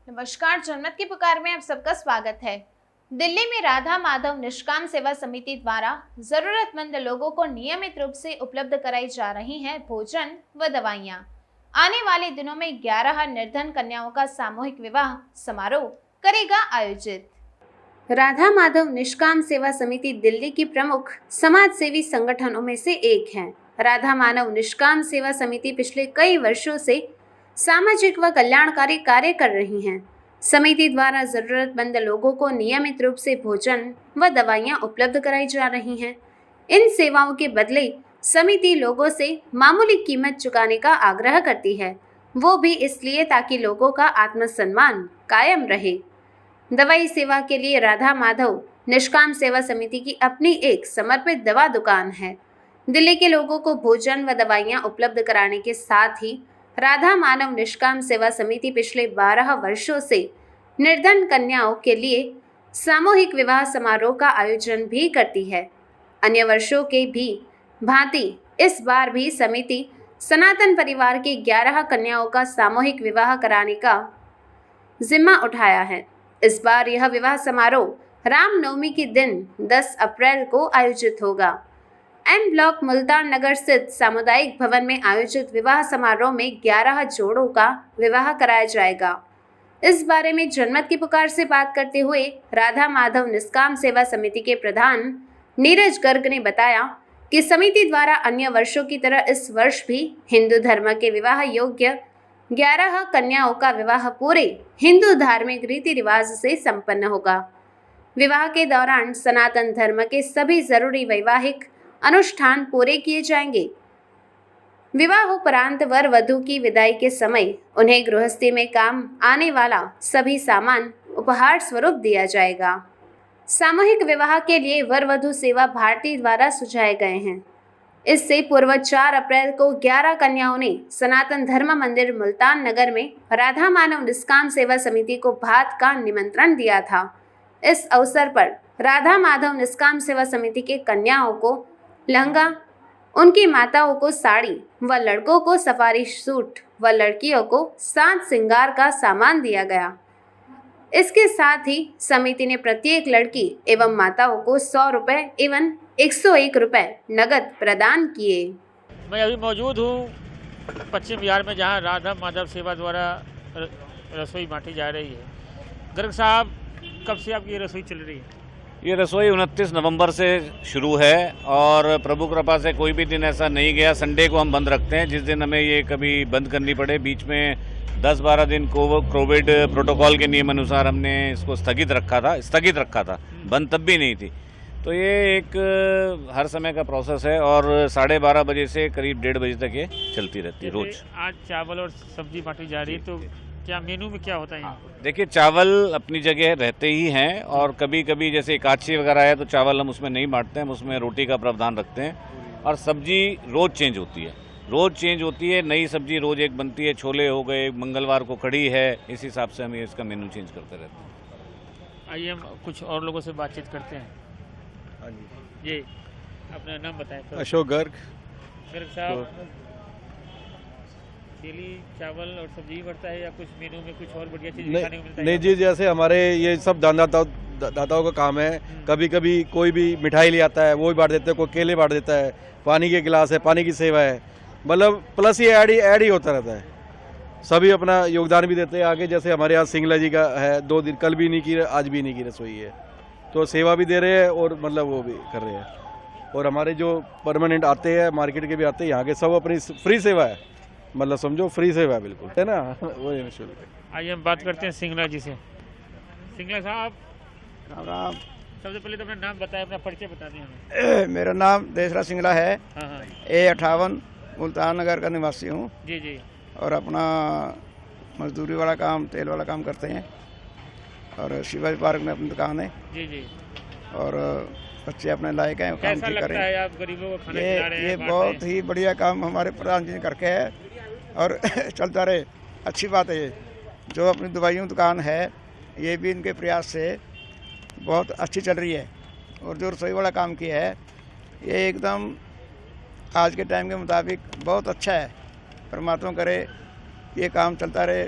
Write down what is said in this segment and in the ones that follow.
नमस्कार, जनमत की पुकार में आप सबका स्वागत है। दिल्ली में राधा माधव निष्काम सेवा समिति द्वारा जरूरतमंद लोगों को नियमित रूप से उपलब्ध कराई जा रही हैं भोजन व दवाइयां। आने वाले दिनों में 11 निर्धन कन्याओं का सामूहिक विवाह समारोह करेगा आयोजित। राधा माधव निष्काम सेवा समिति दिल्ली की प्रमुख समाज सेवी संगठनों में से एक है। राधा माधव निष्काम सेवा समिति पिछले कई वर्षों से सामाजिक व कल्याणकारी कार्य कर रही हैं। समिति द्वारा जरूरतमंद लोगों को नियमित रूप से भोजन व दवाइयां उपलब्ध कराई जा रही हैं। इन सेवाओं के बदले समिति लोगों से मामूली कीमत चुकाने का आग्रह करती है, वो भी इसलिए ताकि लोगों का आत्मसम्मान कायम रहे। दवाई सेवा के लिए राधा माधव निष्काम सेवा समिति की अपनी एक समर्पित दवा दुकान है। दिल्ली के लोगों को भोजन व दवाइयां उपलब्ध कराने के साथ ही राधा माधव निष्काम सेवा समिति पिछले 12 वर्षों से निर्धन कन्याओं के लिए सामूहिक विवाह समारोह का आयोजन भी करती है। अन्य वर्षों के भी भांति इस बार भी समिति सनातन परिवार की 11 कन्याओं का सामूहिक विवाह कराने का जिम्मा उठाया है। इस बार यह विवाह समारोह रामनवमी के दिन 10 अप्रैल को आयोजित होगा। एन ब्लॉक मुल्तान नगर स्थित सामुदायिक भवन में आयोजित विवाह समारोह में 11 जोड़ों का विवाह कराया जाएगा। इस बारे में जनमत की पुकार से बात करते हुए राधा माधव निष्काम सेवा समिति के प्रधान नीरज गर्ग ने बताया कि समिति द्वारा अन्य वर्षों की तरह इस वर्ष भी हिंदू धर्म के विवाह योग्य 11 कन्याओं का विवाह पूरे हिंदू धार्मिक रीति रिवाज से संपन्न होगा। विवाह के दौरान सनातन धर्म के सभी जरूरी वैवाहिक अनुष्ठान पूरे किए जाएंगे। विवाह उपरांत वर वधू की विदाई के समय उन्हें गृहस्थी में काम आने वाला सभी सामान उपहार स्वरूप दिया जाएगा। सामूहिक विवाह के लिए वर वधू सेवा भारती द्वारा सुझाए गए हैं। इससे पूर्व 4 अप्रैल को 11 कन्याओं ने सनातन धर्म मंदिर मुल्तान नगर में राधा माधव निष्काम सेवा समिति को भात का निमंत्रण दिया था। इस अवसर पर राधा माधव निष्काम सेवा समिति के कन्याओं को लहंगा, उनकी माताओं को साड़ी व लड़कों को सफारी सूट व लड़कियों को साज श्रृंगार का सामान दिया गया। इसके साथ ही समिति ने प्रत्येक लड़की एवं माताओं को 100 रुपये एवं 101 रुपये नगद प्रदान किए। मैं अभी मौजूद हूँ पश्चिम बिहार में, जहाँ राधा माधव सेवा द्वारा रसोई बांटी जा रही है। गर्ग साहब, कब से आपकी रसोई चल रही है? ये रसोई 29 नवंबर से शुरू है और प्रभु कृपा से कोई भी दिन ऐसा नहीं गया। संडे को हम बंद रखते हैं, जिस दिन हमें ये कभी बंद करनी पड़े। बीच में 10-12 दिन कोविड प्रोटोकॉल के नियम अनुसार हमने इसको स्थगित रखा था, बंद तब भी नहीं थी। तो ये एक हर समय का प्रोसेस है और 12:30 बजे से करीब 1:30 बजे तक ये चलती रहती है रोज। आज चावल और सब्जी बांटी जा रही है, तो क्या मेनू में क्या होता है? देखिए, चावल अपनी जगह रहते ही हैं और कभी कभी जैसे एकादशी वगैरह है तो चावल हम उसमें नहीं बांटते हैं, हम उसमें रोटी का प्रावधान रखते हैं। और सब्जी रोज़ चेंज होती है, नई सब्जी रोज़ एक बनती है। छोले हो गए, मंगलवार को कढ़ी है, इस हिसाब से हम इसका मेनू चेंज करते रहते हैं। आइए हम कुछ और लोगों से बातचीत करते हैं। हाँ जी, अपना नाम बताएं। अशोक गर्ग। साहब, डेली चावल और सब्जी बढ़ता है या कुछ मेनू में कुछ और बढ़िया चीज़ खाने को मिलता है? नहीं जी, जैसे हमारे ये सब दाताओं का काम है। कभी कभी कोई भी मिठाई ले आता है, वो भी बांट देते हैं, कोई केले बांट देता है, पानी के गिलास है, पानी की सेवा है। मतलब प्लस ये ऐड ही होता रहता है। सभी अपना योगदान भी देते हैं आगे। जैसे हमारे यहाँ सिंगला जी का है, 2 दिन, कल भी नहीं की, आज भी नहीं की रसोई है, तो सेवा भी दे रहे हैं और मतलब वो भी कर रहे हैं। और हमारे जो परमानेंट आते हैं, मार्केट के भी आते हैं, यहाँ के सब अपनी फ्री सेवा है, मतलब समझो फ्री सेवा बिल्कुल है ना, वो निःशुल्क। आइए हम बात करते हैं सिंगला जी से। सिंगला साहब, राम राम। सबसे पहले तो अपना नाम बताएं, अपना परिचय बता दें हमें। मेरा नाम देसराज सिंगला है। हाँ। A58 मुल्तान नगर का निवासी हूँ। जी। और अपना मजदूरी वाला काम, तेल वाला काम करते हैं और शिवाजी पार्क में अपनी दुकान है। जी। और बच्चे अपने लायक हैं, काम कैसा भी लगता करें। है आप गरीबों को खाना खिला रहे हैं? ये बहुत ही बढ़िया काम हमारे प्रधान जी ने करके है और चलता रहे, अच्छी बात है। ये जो अपनी दवाइयों दुकान है, ये भी इनके प्रयास से बहुत अच्छी चल रही है। और जो रसोई वाला काम किया है, ये एकदम आज के टाइम के मुताबिक बहुत अच्छा है। परमात्मा करे ये काम चलता रहे,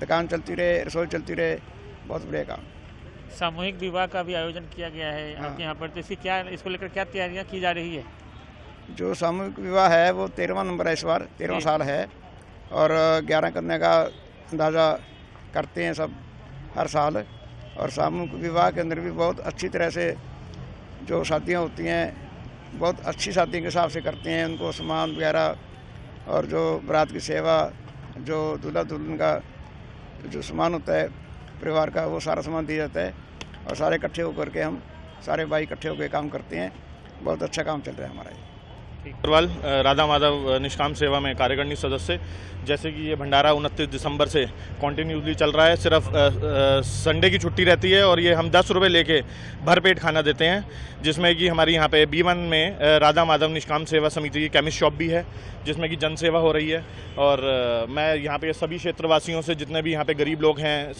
दुकान चलती रहे, रसोई चलती रहे, बहुत बढ़िया काम। सामूहिक विवाह का भी आयोजन किया गया है हाँ। आपके यहाँ पर, तो इसको लेकर क्या तैयारियाँ की जा रही है? जो सामूहिक विवाह है वो 13वां नंबर है, इस बार 13वां साल है, और 11 कन्या का अंदाज़ा करते हैं सब हर साल। और सामूहिक विवाह के अंदर भी बहुत अच्छी तरह से जो शादियाँ होती हैं, बहुत अच्छी शादी के हिसाब से करते हैं। उनको सामान वगैरह और जो बारात की सेवा, जो दूल्हा दुल्हन का जो सामान होता है परिवार का, वो सारा सामान दिया जाता है, और सारे इकट्ठे होकर के हम सारे भाई इकट्ठे होकर काम करते हैं। बहुत अच्छा काम चल रहा है हमारा ये। अग्रवाल राधा माधव निष्काम सेवा में कार्यकारिणी सदस्य। जैसे कि ये भंडारा 29 दिसंबर से कॉन्टिन्यूसली चल रहा है। सिर्फ संडे की छुट्टी रहती है, और ये हम 10 रुपये लेके भरपेट खाना देते हैं, जिसमें कि हमारी यहाँ पे B1 में राधा माधव निष्काम सेवा समिति की केमिस्ट शॉप भी है, जिसमें कि जन सेवा हो रही है। और मैं यहाँ पे सभी क्षेत्रवासियों से, जितने भी यहाँ पे गरीब लोग हैं,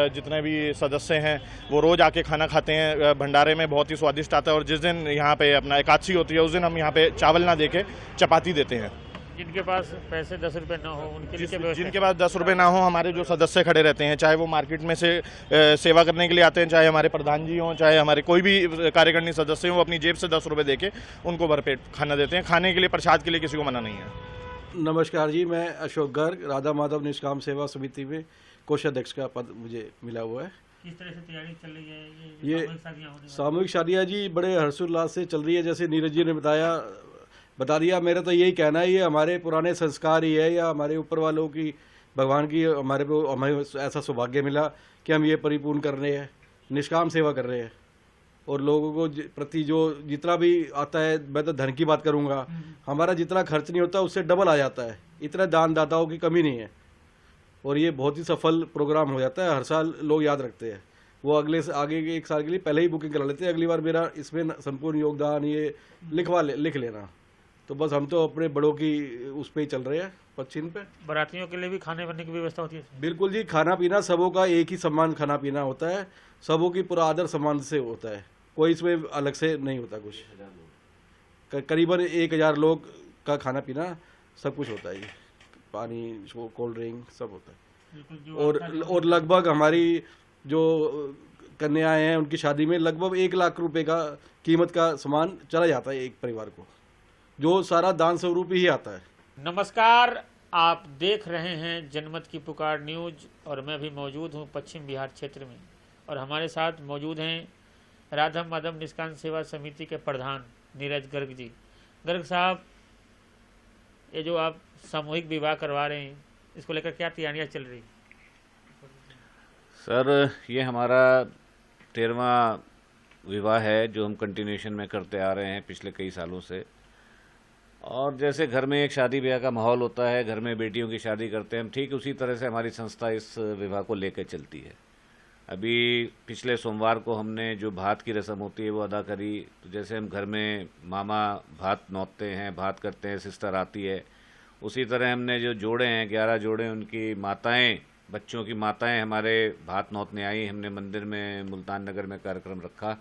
जितने भी सदस्य हैं, वो रोज़ आके खाना खाते हैं। भंडारे में बहुत ही स्वादिष्ट आता है, और जिस दिन यहाँ पे अपना एकादशी होती है उस दिन हम यहाँ पे चावल ना देके चपाती देते हैं। जिनके पास पैसे 10 रुपये ना हो उनके लिए क्या व्यवस्था है? जिनके पास 10 रुपये ना हो, हमारे जो सदस्य खड़े रहते हैं, चाहे वो मार्केट में से सेवा करने के लिए आते हैं, चाहे हमारे प्रधान जी हों, चाहे हमारे कोई भी कार्यकारिणी सदस्य हों, अपनी जेब से 10 रुपये देके उनको भरपेट खाना देते हैं। खाने के लिए, प्रसाद के लिए किसी को मना नहीं है। नमस्कार जी, मैं अशोक गर्ग, राधा माधव निष्काम सेवा समिति में कोषाध्यक्ष का पद मुझे मिला हुआ है। किस तरह से तैयारी चल रही है ये सामूहिक शादियाँ होने वाली? सामूहिक शादियाँ जी बड़े हर्षोल्लास से चल रही है। जैसे नीरज जी ने बता दिया, मेरा तो यही कहना है, ये हमारे पुराने संस्कार ही है, या हमारे ऊपर वालों की, भगवान की हमें ऐसा सौभाग्य मिला कि हम ये परिपूर्ण कर रहे हैं, निष्काम सेवा कर रहे हैं। और लोगों को प्रति जो जितना भी आता है, मैं तो धन की बात करूंगा, हमारा जितना खर्च नहीं होता उससे डबल आ जाता है। इतना दान दाताओं की कमी नहीं है, और ये बहुत ही सफल प्रोग्राम हो जाता है। हर साल लोग याद रखते हैं, वो आगे के 1 साल के लिए पहले ही बुकिंग करा लेते हैं, अगली बार मेरा इसमें संपूर्ण योगदान ये लिख लेना। तो बस हम तो अपने बड़ों की उस पे ही चल रहे हैं, पश्चिम पे। बारातियों के लिए भी खाने बनने की व्यवस्था होती है? बिल्कुल जी, खाना पीना सबों का एक ही समान खाना पीना होता है, सबों की पूरा आदर सम्मान से होता है, कोई इसमें अलग से नहीं होता कुछ। करीबन 1000 लोग का खाना पीना सब कुछ होता है जी, पानी, कोल्ड ड्रिंक सब होता है। और लगभग हमारी जो कन्याएं हैं उनकी शादी में लगभग 1 लाख रुपए का कीमत का सामान चला जाता है एक परिवार को, जो सारा दान स्वरूप ही आता है। नमस्कार, आप देख रहे हैं जनमत की पुकार न्यूज, और मैं भी मौजूद हूं पश्चिम बिहार क्षेत्र में, और हमारे साथ मौजूद हैं राधा माधव निष्काम सेवा समिति के प्रधान नीरज गर्ग जी। गर्ग साहब, ये जो आप सामूहिक विवाह करवा रहे हैं, इसको लेकर क्या तैयारियां चल रही? सर, ये हमारा 13वां विवाह है जो हम कंटिन्यूशन में करते आ रहे हैं पिछले कई सालों से। और जैसे घर में एक शादी ब्याह का माहौल होता है, घर में बेटियों की शादी करते हैं हम, ठीक उसी तरह से हमारी संस्था इस विवाह को लेकर चलती है। अभी पिछले सोमवार को हमने जो भात की रस्म होती है वो अदा करी। तो जैसे हम घर में मामा भात नौतते हैं, भात करते हैं, सिस्टर आती है, उसी तरह हमने जो जोड़े हैं 11 जोड़े, उनकी माताएं, बच्चों की माताएं हमारे भात नौतने आई। हमने मंदिर में मुल्तान नगर में कार्यक्रम रखा,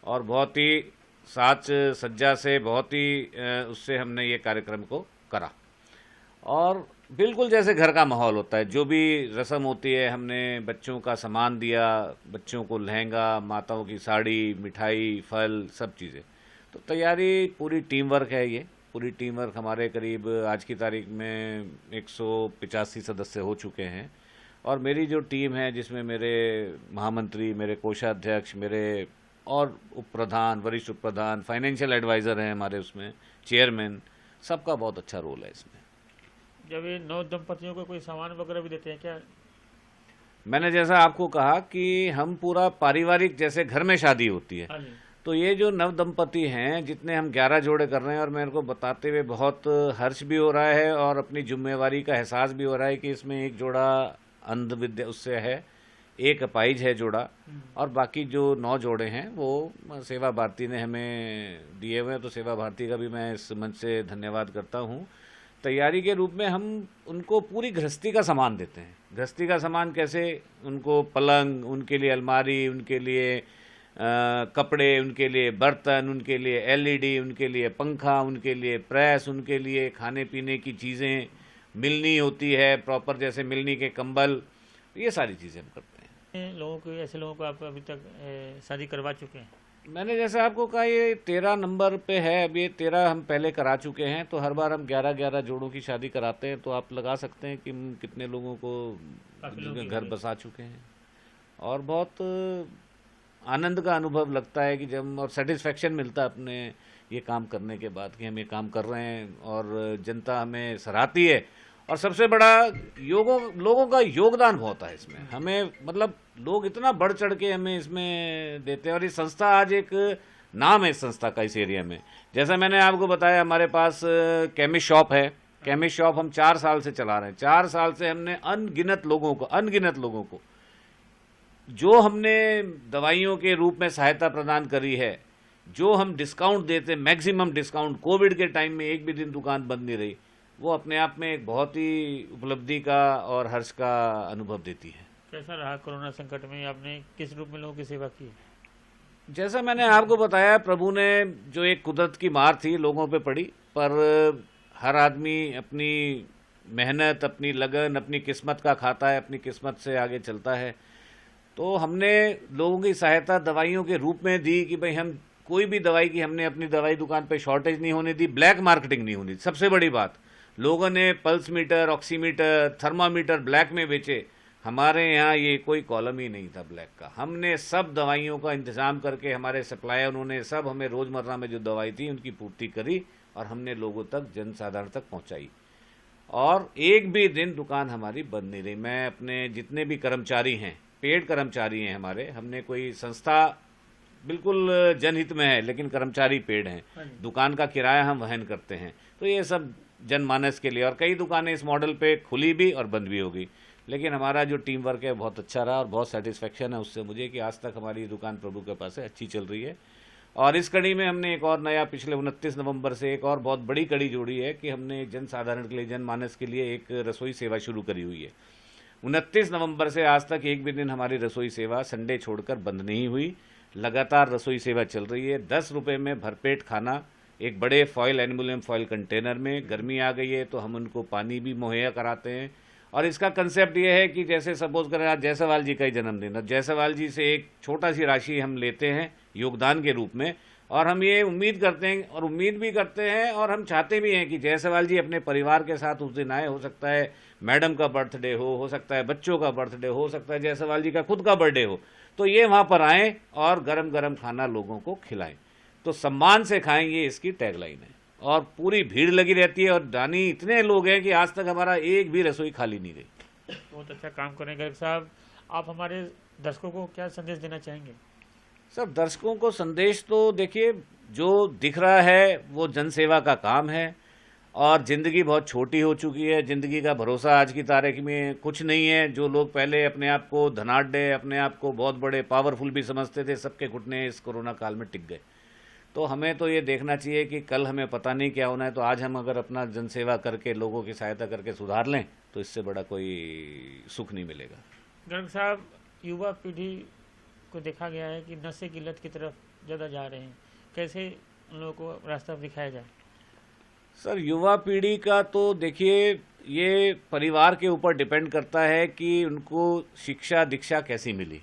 और बहुत ही साज सज्जा से, बहुत ही उससे हमने ये कार्यक्रम को करा। और बिल्कुल जैसे घर का माहौल होता है, जो भी रस्म होती है, हमने बच्चों का सामान दिया, बच्चों को लहंगा, माताओं की साड़ी, मिठाई, फल, सब चीज़ें। तो तैयारी पूरी टीम वर्क है, ये पूरी टीम वर्क। हमारे करीब आज की तारीख में 185 सदस्य हो चुके हैं, और मेरी जो टीम है जिसमें मेरे महामंत्री, मेरे कोषाध्यक्ष, मेरे और उप प्रधान, वरिष्ठ उप प्रधान, फाइनेंशियल एडवाइज़र हैं हमारे, उसमें चेयरमैन, सबका बहुत अच्छा रोल है इसमें। जब ये नौ दंपतियों को कोई सामान वगैरह भी देते हैं क्या? मैंने जैसा आपको कहा कि हम पूरा पारिवारिक, जैसे घर में शादी होती है, तो ये जो नव दंपति हैं, जितने हम 11 जोड़े कर रहे हैं, और मेरे को बताते हुए बहुत हर्ष भी हो रहा है और अपनी जिम्मेवारी का एहसास भी हो रहा है कि इसमें एक जोड़ा अंध विद्या उससे है, एक अपाहिज है जोड़ा, और बाकी जो 9 जोड़े हैं वो सेवा भारती ने हमें दिए हुए हैं। तो सेवा भारती का भी मैं इस मंच से धन्यवाद करता हूँ। तैयारी के रूप में हम उनको पूरी गृहस्थी का सामान देते हैं। गृहस्थी का सामान कैसे? उनको पलंग, उनके लिए अलमारी, उनके लिए कपड़े, उनके लिए बर्तन, उनके लिए LED, उनके लिए पंखा, उनके लिए प्रेस, उनके लिए खाने पीने की चीज़ें, मिलनी होती है प्रॉपर, जैसे मिलनी के कंबल, ये सारी चीज़ें हम करते हैं। लोगों को, ऐसे लोगों को आप अभी तक शादी करवा चुके हैं? मैंने जैसे आपको कहा ये 13 नंबर पे है, अब ये 13 हम पहले करा चुके हैं, तो हर बार हम 11-11 जोड़ों की शादी कराते हैं, तो आप लगा सकते हैं कि हम कितने लोगों को घर बसा चुके हैं। और बहुत आनंद का अनुभव लगता है कि जब, और सेटिस्फेक्शन मिलता है अपने ये काम करने के बाद कि हम ये काम कर रहे हैं और जनता हमें सराहती है। और सबसे बड़ा लोगों का योगदान बहुत है इसमें, हमें मतलब लोग इतना बढ़ चढ़ के हमें इसमें देते हैं। और ये संस्था आज एक नाम है इस संस्था का इस एरिया में। जैसा मैंने आपको बताया, हमारे पास केमिस्ट शॉप है। केमिस्ट शॉप हम 4 साल से चला रहे हैं। 4 साल से हमने अनगिनत लोगों को जो हमने दवाइयों के रूप में सहायता प्रदान करी है, जो हम डिस्काउंट देते, मैक्सिमम डिस्काउंट, कोविड के टाइम में एक भी दिन दुकान बंद नहीं रही, वो अपने आप में एक बहुत ही उपलब्धि का और हर्ष का अनुभव देती है। कैसा रहा कोरोना संकट में? आपने किस रूप में लोगों की सेवा की? जैसा मैंने आपको बताया, प्रभु ने जो एक कुदरत की मार थी लोगों पे पड़ी, पर हर आदमी अपनी मेहनत, अपनी लगन, अपनी किस्मत का खाता है, अपनी किस्मत से आगे चलता है। तो हमने लोगों की सहायता दवाइयों के रूप में दी कि भाई हम कोई भी दवाई की, हमने अपनी दवाई दुकान पे शॉर्टेज नहीं होने दी, ब्लैक मार्केटिंग नहीं होनी। सबसे बड़ी बात, लोगों ने pulse meter, oximeter, thermometer black में बेचे। हमारे यहाँ ये कोई कॉलम ही नहीं था ब्लैक का। हमने सब दवाइयों का इंतज़ाम करके, हमारे सप्लायर उन्होंने सब हमें रोज़मर्रा में जो दवाई थी उनकी पूर्ति करी और हमने लोगों तक, जनसाधारण तक पहुँचाई। और एक भी दिन दुकान हमारी बंद नहीं रही। मैं अपने जितने भी कर्मचारी हैं, पेड कर्मचारी हैं हमारे, हमने कोई संस्था बिल्कुल जनहित में है लेकिन कर्मचारी पेड हैं, दुकान का किराया हम वहन करते हैं। तो ये सब जनमानस के लिए, और कई दुकानें इस मॉडल पे खुली भी और बंद भी हो गई, लेकिन हमारा जो टीम वर्क है बहुत अच्छा रहा और बहुत सेटिस्फेक्शन है उससे मुझे कि आज तक हमारी दुकान प्रभु के पास है, अच्छी चल रही है। और इस कड़ी में हमने एक और नया, पिछले 29 नवंबर से एक और बहुत बड़ी कड़ी जोड़ी है कि हमने जनसाधारण के लिए, जनमानस के लिए एक रसोई सेवा शुरू करी हुई है। 29 नवंबर से आज तक एक भी दिन हमारी रसोई सेवा संडे छोड़कर बंद नहीं हुई। लगातार रसोई सेवा चल रही है। 10 रुपये में भरपेट खाना, एक बड़े फॉइल, एल्युमिनियम फॉइल कंटेनर में। गर्मी आ गई है तो हम उनको पानी भी मुहैया कराते हैं। और इसका कंसेप्ट ये है कि जैसे सपोज करें आज जायसवाल जी का ही जन्मदिन है, जायसवाल जी से एक छोटा सी राशि हम लेते हैं योगदान के रूप में, और हम ये उम्मीद करते हैं और उम्मीद भी करते हैं और हम चाहते भी हैं कि जायसवाल जी अपने परिवार के साथ उस दिन आए। हो सकता है मैडम का बर्थडे हो सकता है बच्चों का बर्थडे हो सकता है जायसवाल जी का खुद का बर्थडे हो, तो ये वहाँ पर आएँ और गरम गरम खाना लोगों को खिलाएं। तो सम्मान से खाएंगे, इसकी टैगलाइन है। और पूरी भीड़ लगी रहती है और दानी इतने लोग हैं कि आज तक हमारा एक भी रसोई खाली नहीं रही। बहुत अच्छा काम करें गर्ग साहब। आप हमारे दर्शकों को क्या संदेश देना चाहेंगे? सब दर्शकों को संदेश तो देखिए, जो दिख रहा है वो जनसेवा का काम है और ज़िंदगी बहुत छोटी हो चुकी है। ज़िंदगी का भरोसा आज की तारीख में कुछ नहीं है। जो लोग पहले अपने आप को धनाढ़, अपने आप को बहुत बड़े पावरफुल भी समझते थे, सबके घुटने इस कोरोना काल में टिक गए। तो हमें तो ये देखना चाहिए कि कल हमें पता नहीं क्या होना है, तो आज हम अगर अपना जनसेवा करके, लोगों की सहायता करके सुधार लें तो इससे बड़ा कोई सुख नहीं मिलेगा। गर्ग साहब, युवा पीढ़ी को देखा गया है कि नशे की लत की तरफ ज़्यादा जा रहे हैं, कैसे उन लोगों को रास्ता दिखाया जाए? सर, युवा पीढ़ी का तो देखिए ये परिवार के ऊपर डिपेंड करता है कि उनको शिक्षा दीक्षा कैसी मिली।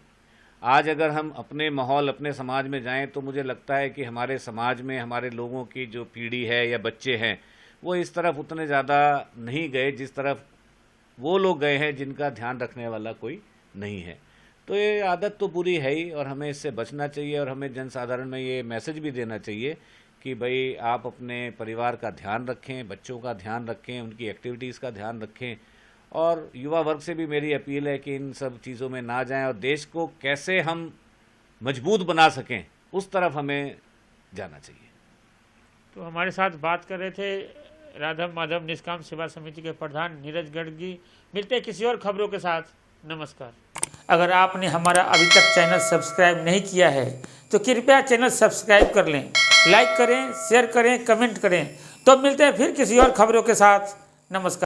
आज अगर हम अपने माहौल, अपने समाज में जाएं तो मुझे लगता है कि हमारे समाज में हमारे लोगों की जो पीढ़ी है या बच्चे हैं वो इस तरफ उतने ज़्यादा नहीं गए जिस तरफ वो लोग गए हैं जिनका ध्यान रखने वाला कोई नहीं है। तो ये आदत तो पूरी है ही और हमें इससे बचना चाहिए। और हमें जनसाधारण में ये मैसेज भी देना चाहिए कि भाई आप अपने परिवार का ध्यान रखें, बच्चों का ध्यान रखें, उनकी एक्टिविटीज़ का ध्यान रखें। और युवा वर्ग से भी मेरी अपील है कि इन सब चीज़ों में ना जाएं और देश को कैसे हम मजबूत बना सकें उस तरफ हमें जाना चाहिए। तो हमारे साथ बात कर रहे थे राधा माधव निष्काम सेवा समिति के प्रधान नीरज गर्ग जी। मिलते हैं किसी और खबरों के साथ। नमस्कार। अगर आपने हमारा अभी तक चैनल सब्सक्राइब नहीं किया है तो कृपया चैनल सब्सक्राइब कर लें, लाइक करें, शेयर करें, कमेंट करें। तो मिलते हैं फिर किसी और खबरों के साथ। नमस्कार।